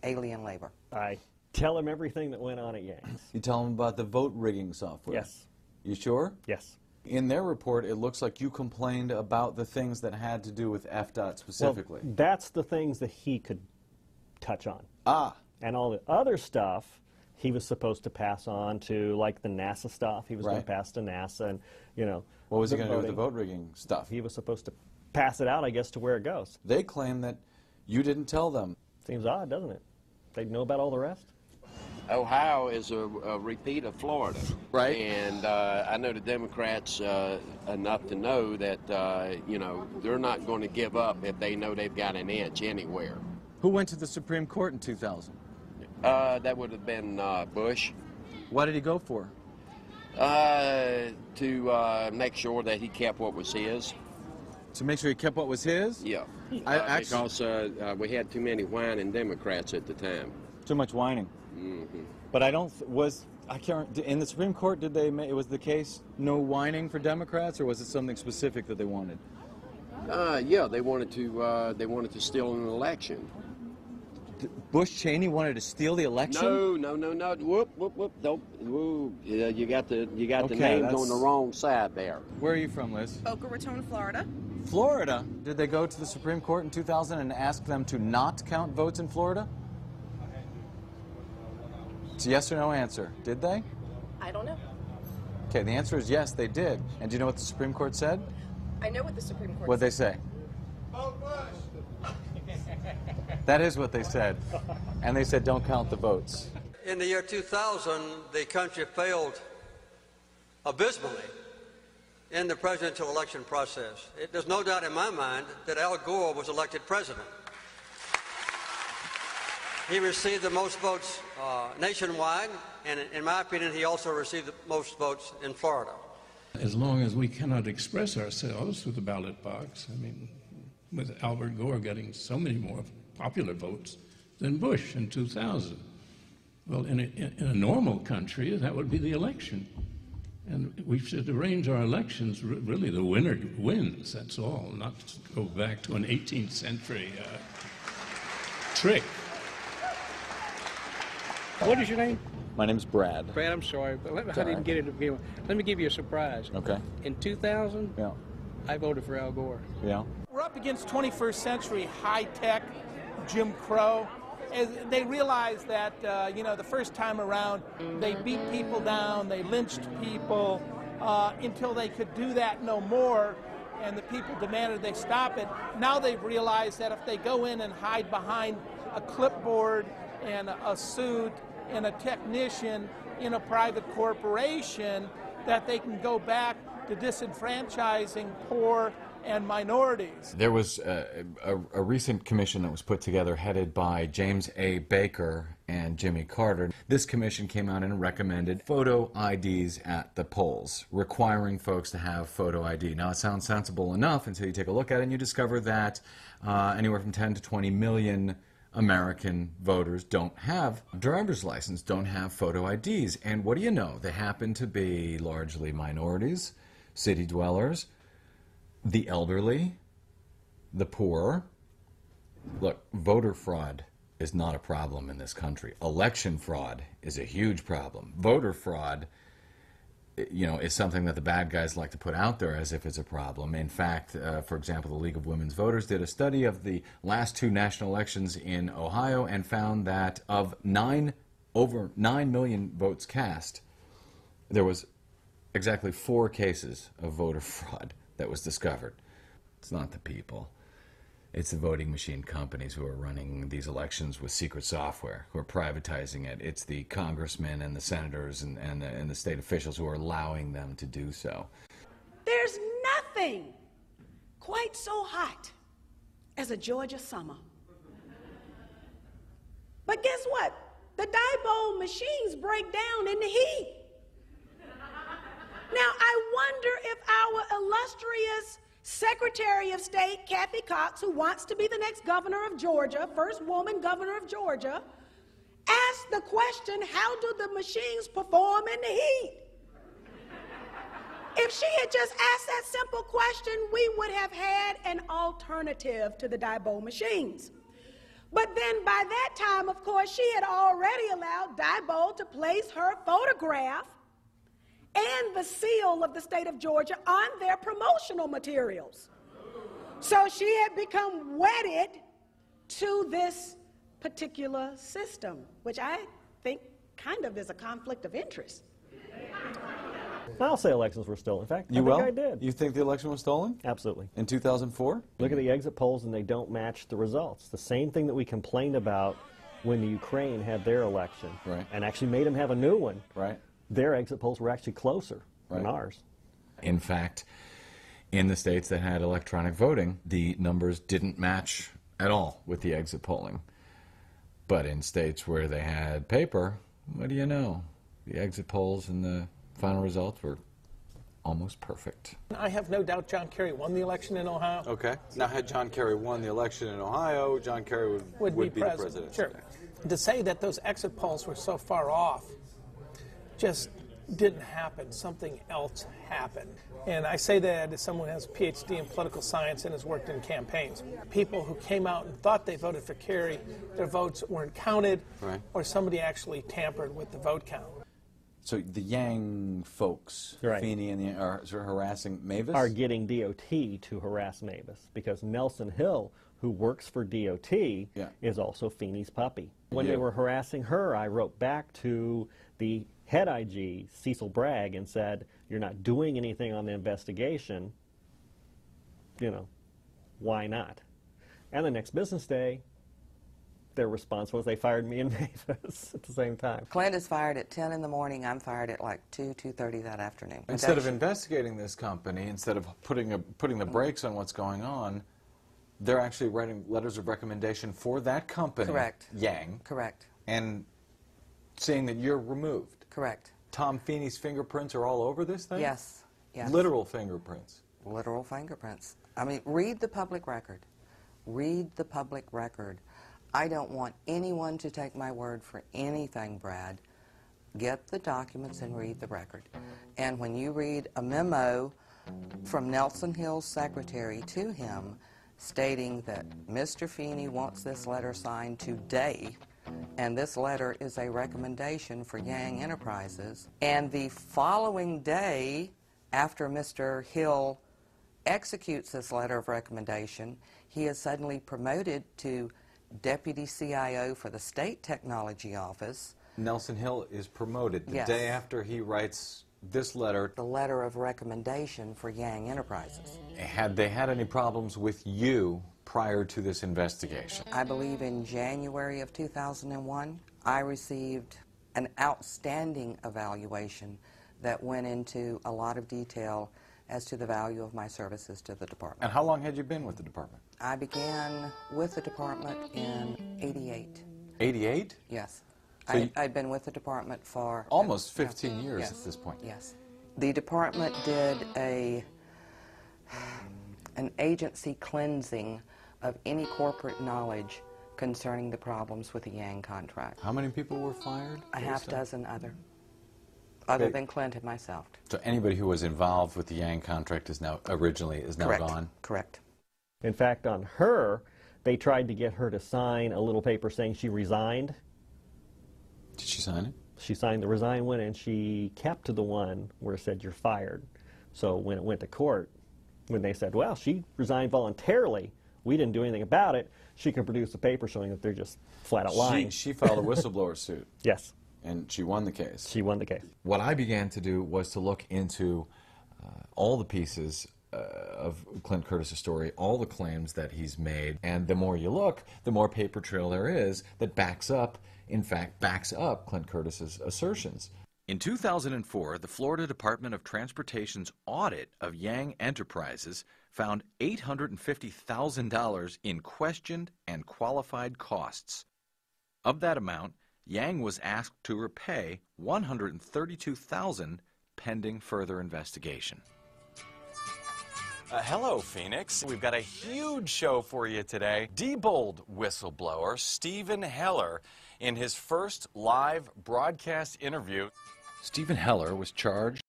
alien labor. I tell him everything that went on at Yanks. You tell them about the vote rigging software? Yes. You sure? Yes. In their report, it looks like you complained about the things that had to do with FDOT specifically. Well, that's the things that he could touch on. Ah. And all the other stuff he was supposed to pass on to, like the NASA stuff. He was going to pass to NASA, and, you know. What was he going to do with the vote rigging stuff? He was supposed to pass it out, I guess, to where it goes. They claim that you didn't tell them. Seems odd, doesn't it? They'd know about all the rest. Ohio is a repeat of Florida. Right. And I know the Democrats enough to know that, you know, they're not going to give up if they know they've got an edge anywhere. Who went to the Supreme Court in 2000? That would have been Bush. What did he go for? To make sure that he kept what was his. To make sure he kept what was his? Yeah. Because we had too many whining Democrats at the time. Too much whining. Mm-hmm. But I can't, in the Supreme Court, did they, it was the case, no whining for Democrats, or was it something specific that they wanted? Yeah, they wanted to steal an election. Bush Cheney wanted to steal the election? No. Whoop, whoop, whoop. Don't. Whoa. You got the names on the wrong side there. Where are you from, Liz? Boca Raton, Florida. Florida? Did they go to the Supreme Court in 2000 and ask them to not count votes in Florida? It's a yes or no answer. Did they? I don't know. Okay, the answer is yes, they did. And do you know what the Supreme Court said? I know what the Supreme Court said. What'd they say? Vote Bush! That is what they said. And they said don't count the votes. In the year 2000, the country failed abysmally in the presidential election process. There's no doubt in my mind that Al Gore was elected president. He received the most votes nationwide, and in my opinion, he also received the most votes in Florida. As long as we cannot express ourselves through the ballot box, I mean, with Albert Gore getting so many more popular votes than Bush in 2000. Well, in a normal country, that would be the election. And we should arrange our elections, really the winner wins, that's all, not go back to an 18th century trick. What is your name? My name's Brad. Brad, I'm sorry, but I didn't get it to begin with. Let me give you a surprise. Okay. In 2000, yeah, I voted for Al Gore. Yeah. We're up against 21st century high-tech Jim Crow. As they realized that, you know, the first time around, they beat people down, they lynched people until they could do that no more, and the people demanded they stop it. Now they've realized that if they go in and hide behind a clipboard and a suit and a technician in a private corporation, that they can go back to disenfranchising poor and minorities. There was a recent commission that was put together headed by James A. Baker and Jimmy Carter. This commission came out and recommended photo IDs at the polls, requiring folks to have photo ID. Now, it sounds sensible enough until you take a look at it and you discover that anywhere from 10 to 20 million American voters don't have a driver's license, don't have photo IDs. And what do you know? They happen to be largely minorities, city dwellers, the elderly, the poor. Look, voter fraud is not a problem in this country. Election fraud is a huge problem. Voter fraud, you know, is something that the bad guys like to put out there as if it's a problem. In fact, for example, the League of Women's Voters did a study of the last two national elections in Ohio and found that of over 9 million votes cast, there was exactly 4 cases of voter fraud that was discovered. It's not the people. It's the voting machine companies who are running these elections with secret software, who are privatizing it. It's the congressmen and the senators and the state officials who are allowing them to do so. There's nothing quite so hot as a Georgia summer. But guess what? The Diebold machines break down in the heat. Now, I wonder if our illustrious Secretary of State, Kathy Cox, who wants to be the next governor of Georgia, first woman governor of Georgia, asked the question, how do the machines perform in the heat? If she had just asked that simple question, we would have had an alternative to the Diebold machines. But then by that time, of course, she had already allowed Diebold to place her photograph and the seal of the state of Georgia on their promotional materials. So she had become wedded to this particular system, which I think kind of is a conflict of interest. I'll say elections were stolen. In fact, You I will? think I did. You think the election was stolen? Absolutely. In 2004? Look at the exit polls, and they don't match the results. The same thing that we complained about when the Ukraine had their election, Right. and actually made them have a new one. Right. Their exit polls were actually closer than Right. ours. In fact, in the states that had electronic voting, the numbers didn't match at all with the exit polling. But in states where they had paper, what do you know? The exit polls and the final results were almost perfect. I have no doubt John Kerry won the election in Ohio. Okay. Now, had John Kerry won the election in Ohio, John Kerry would be the president. Sure. To say that those exit polls were so far off just didn't happen. Something else happened. And I say that as someone who has a PhD in political science and has worked in campaigns. People who came out and thought they voted for Kerry, their votes weren't counted, Right. or somebody actually tampered with the vote count. So the Yang folks, Right. Feeney and the are sort of harassing Mavis? Are getting DOT to harass Mavis, because Nelson Hill, who works for DOT, Yeah. is also Feeney's puppy. When Yeah. they were harassing her, I wrote back to the head IG, Cecil Bragg, and said, you're not doing anything on the investigation, why not? And the next business day, their response was they fired me and Mavis at the same time. Clint is fired at 10 in the morning. I'm fired at like 2:30 that afternoon. Instead of investigating this company, instead of putting the brakes on what's going on, they're actually writing letters of recommendation for that company, Correct. Yang, Correct. and saying that you're removed. Correct. Tom Feeney's fingerprints are all over this thing? Yes. Yes. Literal fingerprints. Literal fingerprints. I mean, read the public record. Read the public record. I don't want anyone to take my word for anything, Brad. Get the documents and read the record. And when you read a memo from Nelson Hill's secretary to him stating that Mr. Feeney wants this letter signed today, and this letter is a recommendation for Yang Enterprises, and the following day, after Mr. Hill executes this letter of recommendation, he is suddenly promoted to Deputy CIO for the State Technology Office. Nelson Hill is promoted the Yes. day after he writes this letter. The letter of recommendation for Yang Enterprises. Had they had any problems with you prior to this investigation? I believe in January of 2001, I received an outstanding evaluation that went into a lot of detail as to the value of my services to the department. And how long had you been with the department? I began with the department in '88. 88? Yes. So I'd been with the department for... Almost 15 years Yes. at this point. Yes. The department did an agency cleansing of any corporate knowledge concerning the problems with the Yang contract. How many people were fired? A half dozen other than Clint and myself. So anybody who was involved with the Yang contract is now Correct. gone? Correct. In fact, on her, they tried to get her to sign a little paper saying she resigned. Did she sign it? She signed the resign one, and she kept to the one where it said you're fired. So when it went to court, when they said, well, she resigned voluntarily, we didn't do anything about it, she could produce a paper showing that they're just flat out lying. She filed a whistleblower suit. Yes. And she won the case. She won the case. What I began to do was to look into all the pieces of Clint Curtis's story, all the claims that he's made, and the more you look, the more paper trail there is that backs up Clint Curtis's assertions. In 2004, the Florida Department of Transportation's audit of Yang Enterprises found $850,000 in questioned and qualified costs. Of that amount, Yang was asked to repay $132,000 pending further investigation. Hello, Phoenix. We've got a huge show for you today. Diebold whistleblower Stephen Heller, in his first live broadcast interview. Stephen Heller was charged